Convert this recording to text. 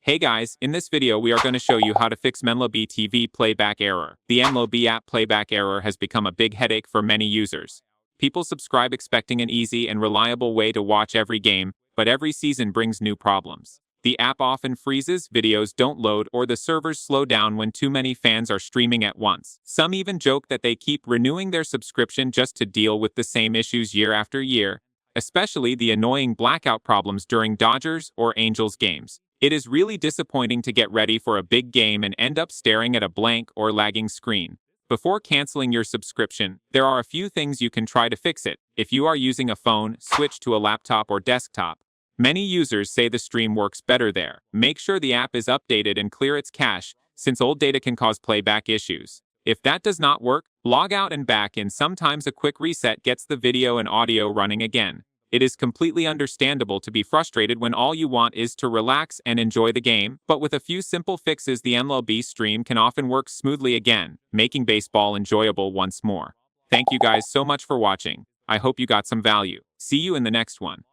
Hey guys, in this video we are going to show you how to fix MLB TV Playback Error. The MLB App Playback Error has become a big headache for many users. People subscribe expecting an easy and reliable way to watch every game, but every season brings new problems. The app often freezes, videos don't load, or the servers slow down when too many fans are streaming at once. Some even joke that they keep renewing their subscription just to deal with the same issues year after year, especially the annoying blackout problems during Dodgers or Angels games. It is really disappointing to get ready for a big game and end up staring at a blank or lagging screen. Before canceling your subscription, there are a few things you can try to fix it. If you are using a phone, switch to a laptop or desktop. Many users say the stream works better there. Make sure the app is updated and clear its cache, since old data can cause playback issues. If that does not work, log out and back in. Sometimes a quick reset gets the video and audio running again. It is completely understandable to be frustrated when all you want is to relax and enjoy the game, but with a few simple fixes the MLB stream can often work smoothly again, making baseball enjoyable once more. Thank you guys so much for watching. I hope you got some value. See you in the next one.